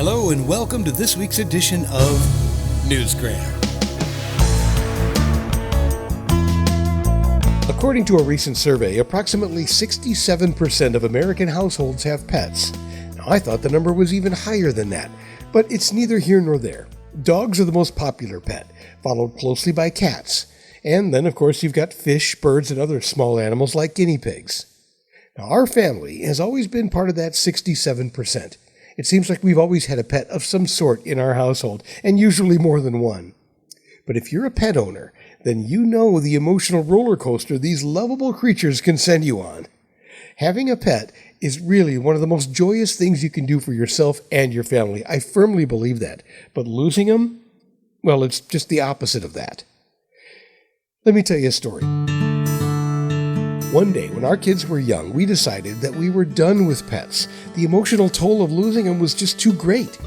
Hello and welcome to this week's edition of Newsgram. According to a recent survey, approximately 67% of American households have pets. Now, I thought the number was even higher than that, but it's neither here nor there. Dogs are the most popular pet, followed closely by cats. And then, of course, you've got fish, birds, and other small animals like guinea pigs. Now, our family has always been part of that 67%. It seems like we've always had a pet of some sort in our household, and usually more than one. But if you're a pet owner, then you know the emotional roller coaster these lovable creatures can send you on. Having a pet is really one of the most joyous things you can do for yourself and your family. I firmly believe that. But losing them? Well, it's just the opposite of that. Let me tell you a story. One day, when our kids were young, we decided that we were done with pets. The emotional toll of losing them was just too great.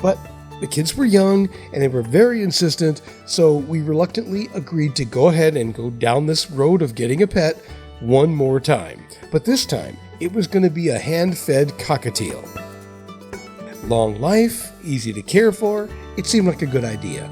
But the kids were young, and they were very insistent, so we reluctantly agreed to go ahead and go down this road of getting a pet one more time. But this time, it was going to be a hand-fed cockatiel. Long life, easy to care for, it seemed like a good idea.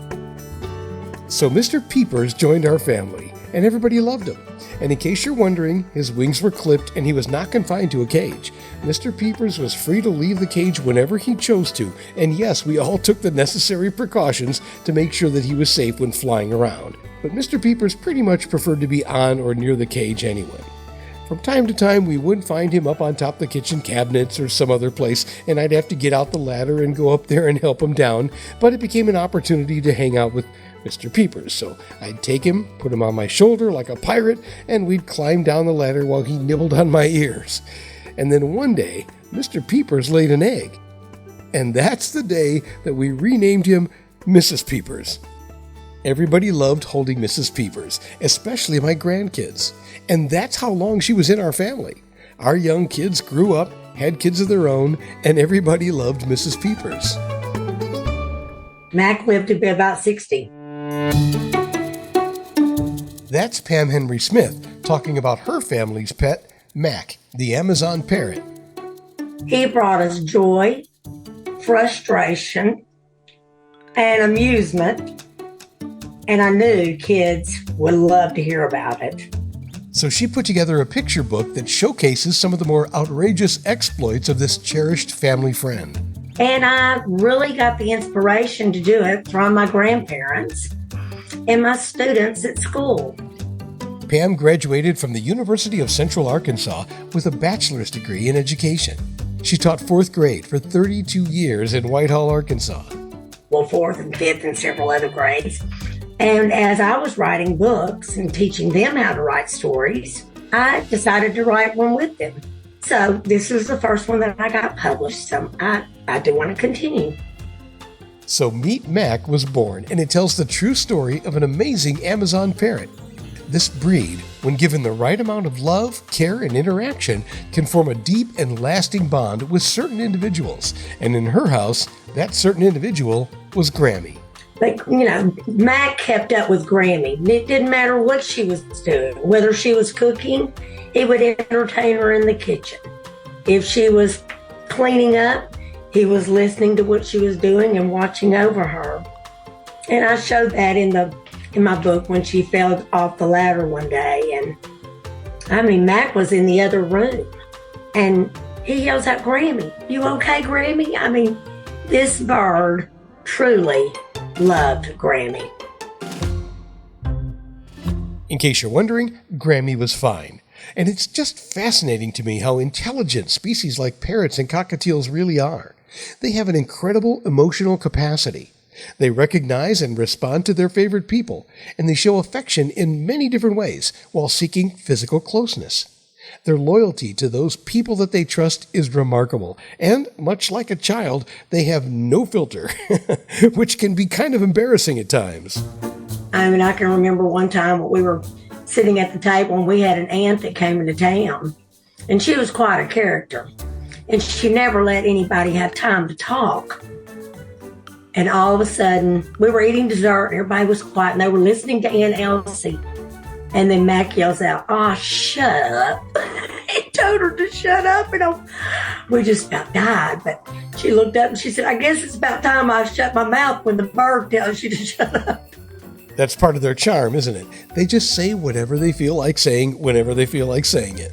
So Mr. Peepers joined our family, and everybody loved him. And in case you're wondering, his wings were clipped and he was not confined to a cage. Mr. Peepers was free to leave the cage whenever he chose to, and yes, we all took the necessary precautions to make sure that he was safe when flying around. But Mr. Peepers pretty much preferred to be on or near the cage anyway. From time to time, we would find him up on top of the kitchen cabinets or some other place, and I'd have to get out the ladder and go up there and help him down, but it became an opportunity to hang out with Mr. Peepers, so I'd take him, put him on my shoulder like a pirate, and we'd climb down the ladder while he nibbled on my ears. And then one day, Mr. Peepers laid an egg. And that's the day that we renamed him Mrs. Peepers. Everybody loved holding Mrs. Peepers, especially my grandkids. And that's how long she was in our family. Our young kids grew up, had kids of their own, and everybody loved Mrs. Peepers. Mack lived to be about 60. That's Pam Henry Smith talking about her family's pet, Mack, the Amazon parrot. He brought us joy, frustration, and amusement, and I knew kids would love to hear about it. So she put together a picture book that showcases some of the more outrageous exploits of this cherished family friend. And I really got the inspiration to do it from my grandparents and my students at school. Pam graduated from the University of Central Arkansas with a bachelor's degree in education. She taught 4th grade for 32 years in Whitehall, Arkansas. Well, 4th and 5th and several other grades. And as I was writing books and teaching them how to write stories, I decided to write one with them. So this was the first one that I got published, so I do want to continue. So Meet Mack was born, and it tells the true story of an amazing Amazon parrot. This breed, when given the right amount of love, care, and interaction, can form a deep and lasting bond with certain individuals. And in her house, that certain individual was Grammy. But, Mack kept up with Grammy. It didn't matter what she was doing. Whether she was cooking, he would entertain her in the kitchen. If she was cleaning up, he was listening to what she was doing and watching over her. And I showed that in my book when she fell off the ladder one day. And Mack was in the other room. And he yells out, "Grammy, you okay, Grammy?" This bird truly loved Grammy. In case you're wondering, Grammy was fine. And it's just fascinating to me how intelligent species like parrots and cockatiels really are. They have an incredible emotional capacity. They recognize and respond to their favorite people, and they show affection in many different ways while seeking physical closeness. Their loyalty to those people that they trust is remarkable, and much like a child, they have no filter, which can be kind of embarrassing at times. I can remember one time we were sitting at the table and we had an aunt that came into town, and she was quite a character, and she never let anybody have time to talk. And all of a sudden, we were eating dessert, and everybody was quiet, and they were listening to Aunt Elsie. And then Mack yells out, "Oh, shut up." It told her to shut up, and we just about died. But she looked up and she said, I guess it's about time I shut my mouth when the bird tells you to shut up. That's part of their charm, isn't it? They just say whatever they feel like saying whenever they feel like saying it.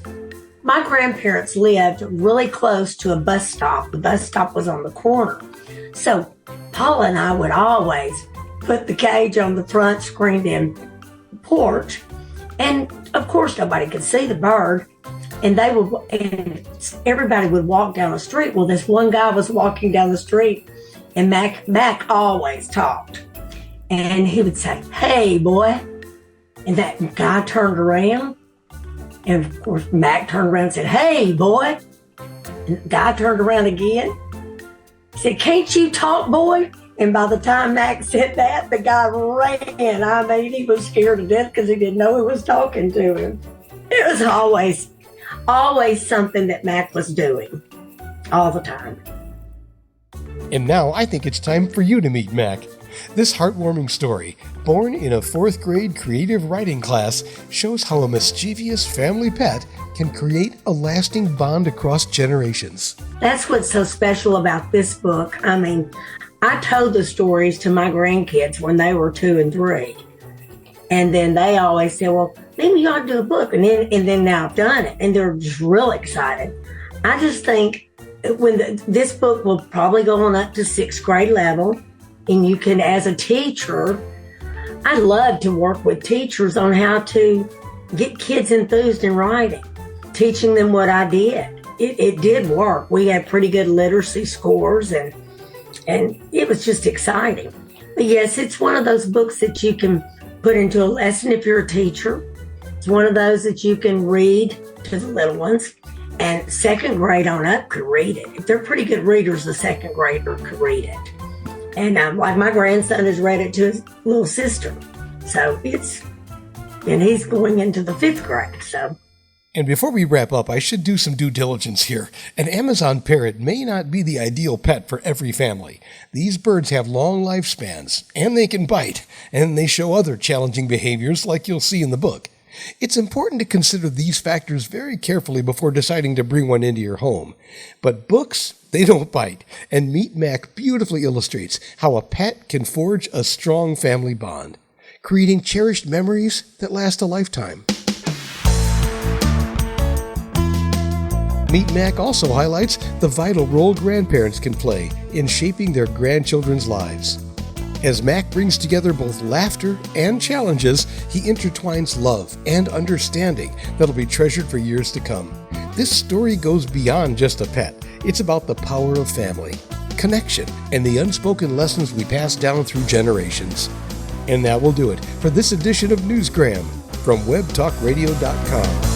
My grandparents lived really close to a bus stop. The bus stop was on the corner. So Paula and I would always put the cage on the front screened-in porch. And, of course, nobody could see the bird. And everybody would walk down the street. Well, this one guy was walking down the street, and Mack always talked. And he would say, hey, boy. And that guy turned around. And, of course, Mack turned around and said, hey, boy. And the guy turned around again. He said, can't you talk, boy? And by the time Mack said that, the guy ran. I mean, he was scared to death because he didn't know who was talking to him. It was always something that Mack was doing all the time. And now I think it's time for you to meet Mack. This heartwarming story, born in a 4th grade creative writing class, shows how a mischievous family pet can create a lasting bond across generations. That's what's so special about this book. I mean, I told the stories to my grandkids when they were 2 and 3. And then they always said, well, maybe you ought to do a book. And then now I've done it. And they're just real excited. I just think this book will probably go on up to 6th grade level. And you can, as a teacher, I love to work with teachers on how to get kids enthused in writing, teaching them what I did. It did work. We had pretty good literacy scores, and it was just exciting. But yes, it's one of those books that you can put into a lesson if you're a teacher. It's one of those that you can read to the little ones, and 2nd grade on up could read it. If they're pretty good readers, the 2nd grader could read it. And like my grandson has read it to his little sister. So and he's going into the 5th grade, so. And before we wrap up, I should do some due diligence here. An Amazon parrot may not be the ideal pet for every family. These birds have long lifespans, and they can bite, and they show other challenging behaviors like you'll see in the book. It's important to consider these factors very carefully before deciding to bring one into your home. But books, they don't bite, and Meet Mack beautifully illustrates how a pet can forge a strong family bond, creating cherished memories that last a lifetime. Meet Mack also highlights the vital role grandparents can play in shaping their grandchildren's lives. As Mack brings together both laughter and challenges, he intertwines love and understanding that'll be treasured for years to come. This story goes beyond just a pet. It's about the power of family, connection, and the unspoken lessons we pass down through generations. And that will do it for this edition of Newsgram from webtalkradio.com.